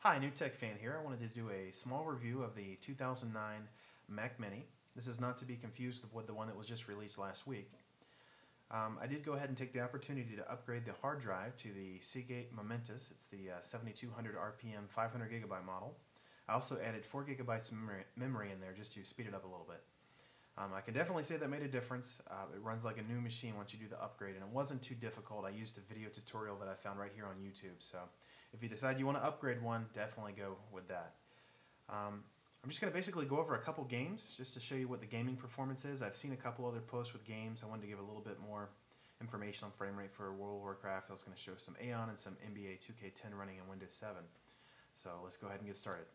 Hi, New Tech Fan here. I wanted to do a small review of the 2009 Mac Mini. This is not to be confused with the one that was just released last week. I did go ahead and take the opportunity to upgrade the hard drive to the Seagate Momentous. It's the 7200 RPM 500 gigabyte model. I also added 4 gigabytes of memory in there just to speed it up a little bit. I can definitely say that made a difference. It runs like a new machine once you do the upgrade, and it wasn't too difficult. I used a video tutorial that I found right here on YouTube, so if you decide you want to upgrade one, definitely go with that. I'm just going to basically go over a couple games just to show you what the gaming performance is. I've seen a couple other posts with games. I wanted to give a little bit more information on frame rate for World of Warcraft. I was going to show some Aion and some NBA 2K10 running in Windows 7. So let's go ahead and get started.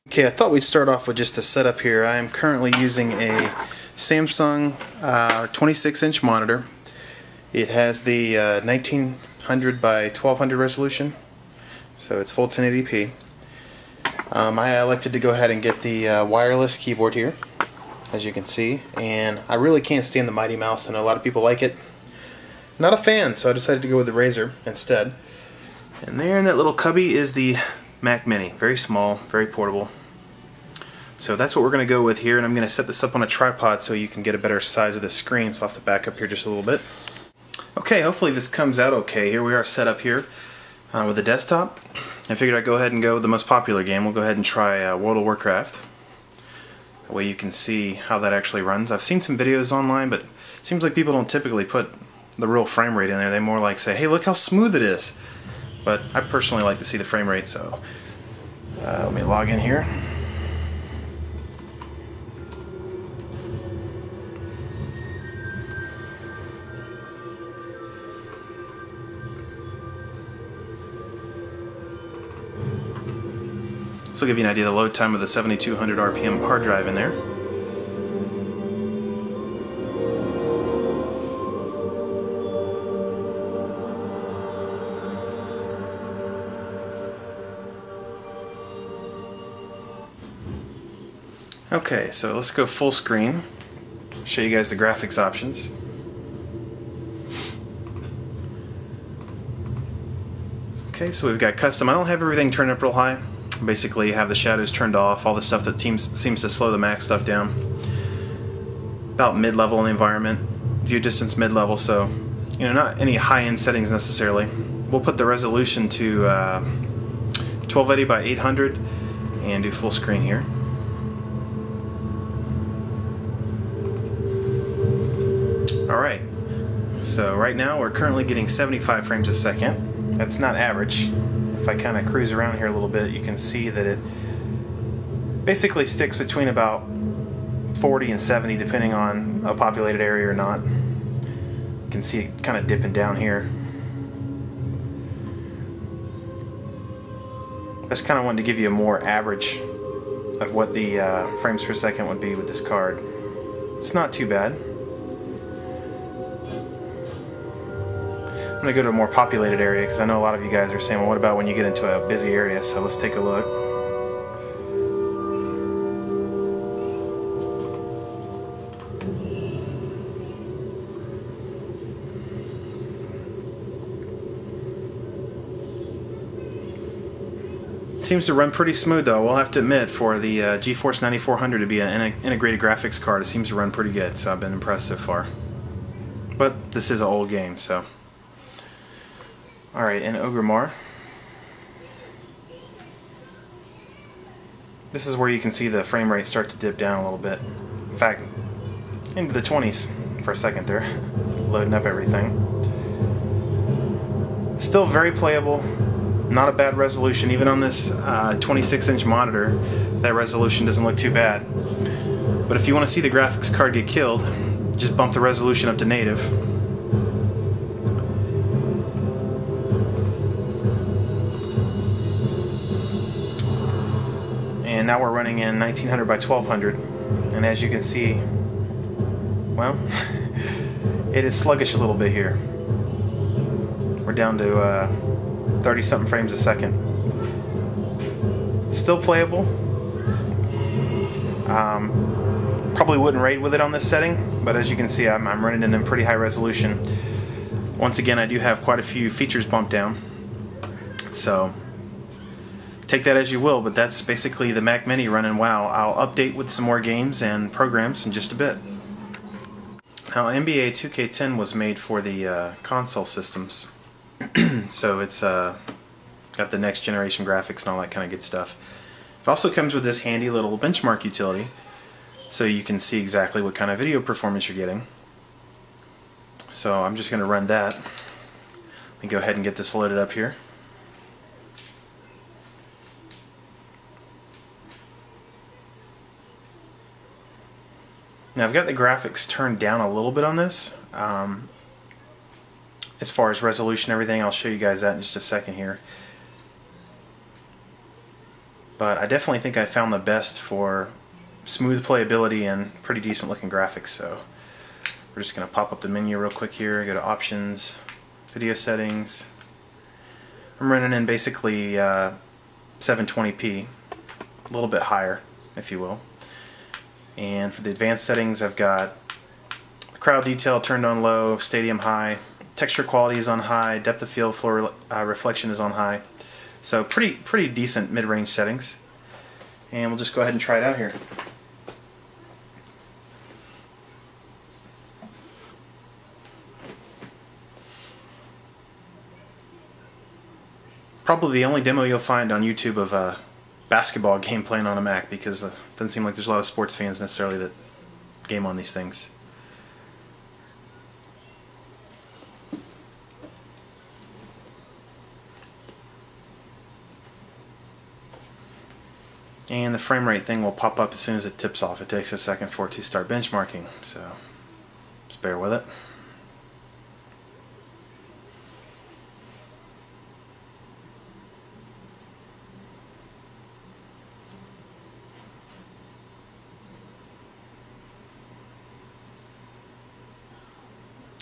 Okay, I thought we'd start off with just a setup here. I am currently using a Samsung 26-inch monitor. It has the 1900 by 1200 resolution, so it's full 1080p. I elected to go ahead and get the wireless keyboard here, as you can see, and I really can't stand the Mighty Mouse. I know a lot of people like it. Not a fan, so I decided to go with the Razer instead. And there in that little cubby is the Mac Mini. Very small, very portable. So that's what we're going to go with here, and I'm going to set this up on a tripod so you can get a better size of the screen. So I'll have to back up here just a little bit. Okay, hopefully this comes out okay. Here we are set up here with the desktop. I figured I'd go ahead and go with the most popular game. We'll go ahead and try World of Warcraft. That way you can see how that actually runs. I've seen some videos online, but it seems like people don't typically put the real frame rate in there. They more like say, hey, look how smooth it is. But I personally like to see the frame rate, so let me log in here. This will give you an idea of the load time of the 7200 RPM hard drive in there. Okay, so let's go full screen. Show you guys the graphics options. Okay, so we've got custom. I don't have everything turned up real high. Basically have the shadows turned off, all the stuff that seems to slow the Mac stuff down. About mid-level in the environment. View distance mid-level, so you know, not any high-end settings necessarily. We'll put the resolution to 1280 by 800 and do full screen here. Alright, so right now we're currently getting 75 frames a second. That's not average. If I kind of cruise around here a little bit, you can see that it basically sticks between about 40 and 70 depending on a populated area or not. You can see it kind of dipping down here. I just kind of wanted to give you a more average of what the frames per second would be with this card. It's not too bad. I'm going to go to a more populated area because I know a lot of you guys are saying, well, what about when you get into a busy area? So let's take a look. Seems to run pretty smooth though. We'll have to admit, for the GeForce 9400 to be an integrated graphics card, it seems to run pretty good, so I've been impressed so far. But this is an old game, so. Alright, in Ogrimmar, this is where you can see the frame rate start to dip down a little bit. In fact, into the 20s for a second there, loading up everything. Still very playable, not a bad resolution. Even on this 26-inch monitor, that resolution doesn't look too bad. But if you want to see the graphics card get killed, just bump the resolution up to native. And now we're running in 1900 by 1200, and as you can see, well, it is sluggish a little bit here. We're down to 30-something frames a second. Still playable. Probably wouldn't raid with it on this setting, but as you can see, I'm running it in pretty high resolution. Once again, I do have quite a few features bumped down, so take that as you will, but that's basically the Mac Mini running WoW. I'll update with some more games and programs in just a bit. Now, NBA 2K10 was made for the console systems, so it's got the next generation graphics and all that kind of good stuff. It also comes with this handy little benchmark utility, so you can see exactly what kind of video performance you're getting. So I'm just going to run that. Let me go ahead and get this loaded up here. Now I've got the graphics turned down a little bit on this. As far as resolution and everything, I'll show you guys that in just a second here. But I definitely think I found the best for smooth playability and pretty decent looking graphics. So we're just going to pop up the menu real quick here, go to options, video settings. I'm running in basically 720p, a little bit higher if you will. And for the advanced settings, I've got crowd detail turned on low, stadium high, texture quality is on high, depth of field, floor reflection is on high. So pretty decent mid-range settings. And we'll just go ahead and try it out here. Probably the only demo you'll find on YouTube of a basketball game playing on a Mac, because it doesn't seem like there's a lot of sports fans necessarily that game on these things. And the frame rate thing will pop up as soon as it tips off. It takes a second for it to start benchmarking, so just bear with it.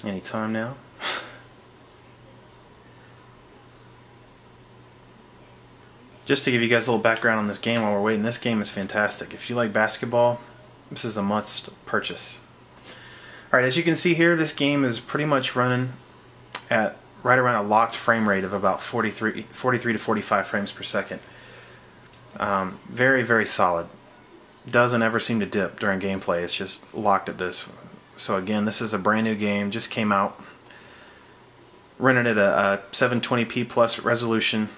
Anytime now. Just to give you guys a little background on this game while we're waiting, this game is fantastic. If you like basketball, this is a must purchase. Alright, as you can see here, this game is pretty much running at right around a locked frame rate of about 43 to 45 frames per second. Very, very solid. Doesn't ever seem to dip during gameplay. It's just locked at this. So again, this is a brand new game, just came out. Running at a 720p plus resolution,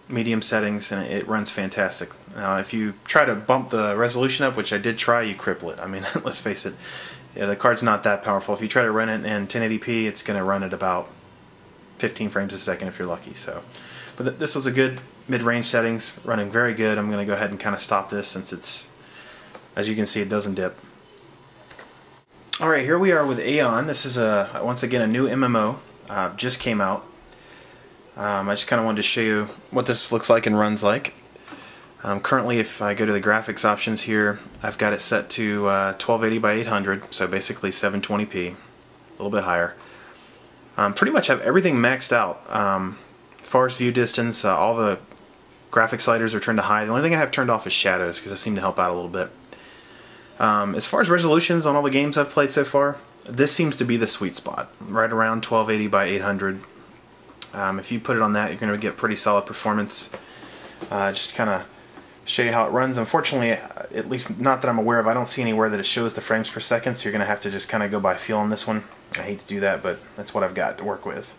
medium settings, and it runs fantastic. Now if you try to bump the resolution up, which I did try, you cripple it. I mean, let's face it, yeah, the card's not that powerful. If you try to run it in 1080p, it's going to run at about 15 frames a second if you're lucky. So, but this was a good mid-range settings, running very good. I'm going to go ahead and kind of stop this since it's, as you can see, it doesn't dip. Alright, here we are with Aion. This is once again a new MMO, just came out. I just kind of wanted to show you what this looks like and runs like. Currently, if I go to the graphics options here, I've got it set to 1280 by 800, so basically 720p, a little bit higher. Pretty much have everything maxed out. Forest view distance, all the graphic sliders are turned to high. The only thing I have turned off is shadows, because they seem to help out a little bit. As far as resolutions on all the games I've played so far, this seems to be the sweet spot, right around 1280 by 800. If you put it on that, you're going to get pretty solid performance. Just kind of show you how it runs. Unfortunately, at least not that I'm aware of, I don't see anywhere that it shows the frames per second, so you're going to have to just kind of go by feel on this one. I hate to do that, but that's what I've got to work with.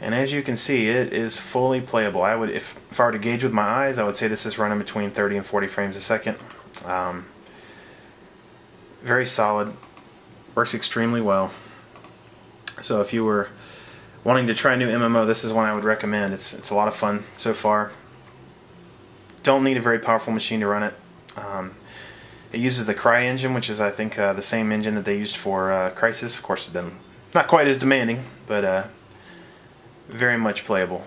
And as you can see, it is fully playable. I would, if I were to gauge with my eyes, I would say this is running between 30 and 40 frames a second. Very solid, works extremely well. So if you were wanting to try a new MMO, this is one I would recommend. It's a lot of fun so far. Don't need a very powerful machine to run it. It uses the Cry engine, which is I think the same engine that they used for Crisis. Of course, it doesn't, not quite as demanding, but very much playable.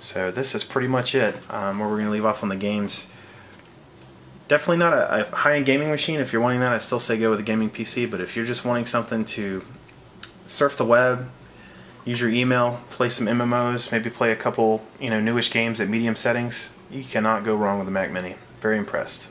So this is pretty much it. Where we're going to leave off on the games. Definitely not a high-end gaming machine. If you're wanting that, I still say go with a gaming PC. But if you're just wanting something to surf the web, use your email, play some MMOs, maybe play a couple, newish games at medium settings, you cannot go wrong with the Mac Mini. Very impressed.